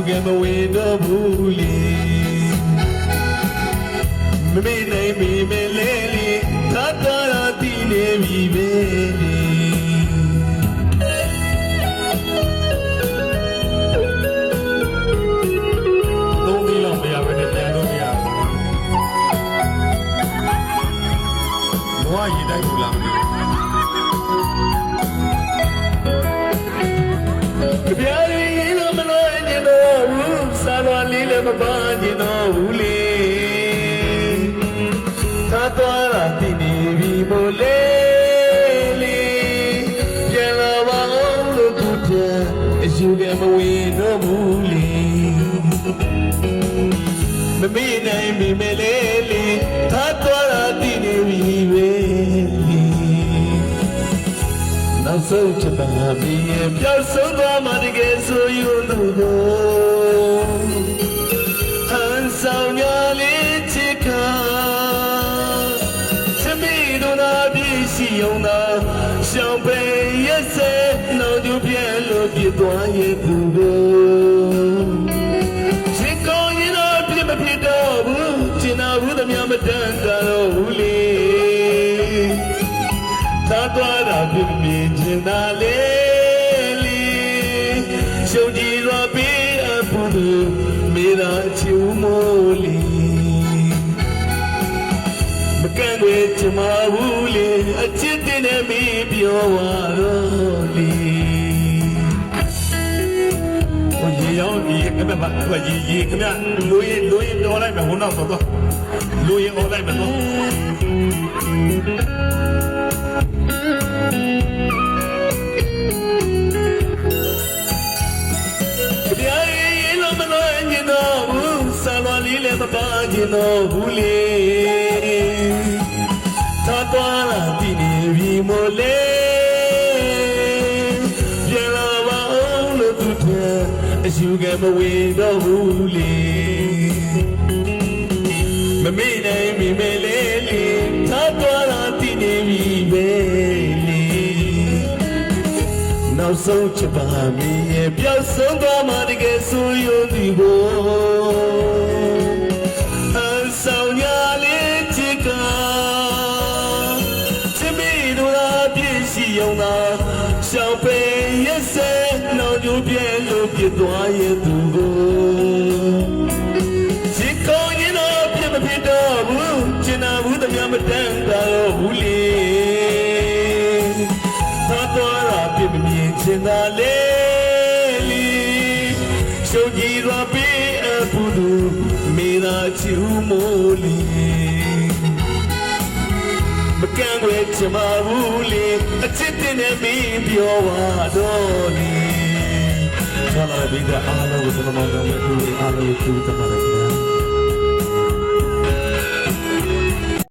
ကဲမဝင်တော့ဘူးလေမမေ့နိုင်မိမယ်လေလေသာတာရာတည်နေပြီပဲလေသုံးပြီးတော့မရဘဲနဲ့ပြန်လို့မရဘူးဘဝရည်တိုက်ဘူးလားမသိဘူးကြပြရည်လို့မလို့နေတော့ဘူးစားတော်လေးလည်းမပန်းနေတော့ဘူးလေသာတော်ရာတည်နေပြီမို့လေလေပြန်လာပါအောင်လို့သူတဲ့အယူကမဝင်တော့ဘူးလေမမေ့နိုင်မိမယ်လေလေသာတော်ရာတည်နေပြီပဲလေနောက်ဆုံးချက်ပါမင်းရဲ့ပြောက်ဆုံးသွားမှတကယ်ဆိုယူလို့ဟန်ဆောင်ရလေးချစ်ခါသမီးတို့နာပြည့်ရှိအောင်သာရှောင်းပေရဲ့စဲနောက်ကျပြဲလို့ပြသွားရဲ့သူတို့ချစ်ကောင်းရင်တော့ပြမဖြစ်တော့ဘူးကျင်နာဘူးသမျှမတန်တော့ဘူးလေသာသွားတာပြင်းပြင်းချင်တာလေလေရှုံကြည်ရွာပေးအပ်ဖို့မေရာချူမိုးလေမကန့်ွယ်ချင်မဘူးလေအချစ်တင်နေမိပြောပါတော့လေဟိုရေရောဒီကမဘာဟိုရေကမလူရင်တော်လိုက်မယ်ဟိုနောက်တော့လူရင်អော်လိုက်မယ်တော့လေးလည်းမပါချင်တော့ဘူးလေသာသွားလာတည်နေပြီမို့လေပြန်လာပါအောင်လို့သူတဲ့အယူကမဝင်တော့ဘူးလေမမေ့နိုင်မိမယ်လေလေသာသွားလာတည်နေပြီပဲလေနောက်ဆုံးချက်ပါမင်းရဲ့ပြောက်ဆုံးသွားမှတကယ်ဆိုရသည်ကိုဆောင်ရလေးချစ်ကချစ်မိတို့လားပြည့်ရှိအောင်သာရှောင်းပေရဲ့စဲနောက်ကျပြဲလို့ပြသွားရဲ့သူကိုချစ်ကောင်းရင်တော့ပြမဖြစ်တော့ဘူးချင်နာဘူးတမျှမတန်တော့ဘူးလေသာသွားတာပြမမြင်ချင်တာလေလေရှုံကြည်ရွာပေးအပ်ဖို့မေရာချူမိုးလီမကန့်ွယ်ချင်မဘူးလေအချစ်တင်နေမင်းပြောပါတော့လေဆလာဘီဒါအားလုံးကိုသမမောင်တော်ရဲ့သူအားလုံးကိုတမန်တော်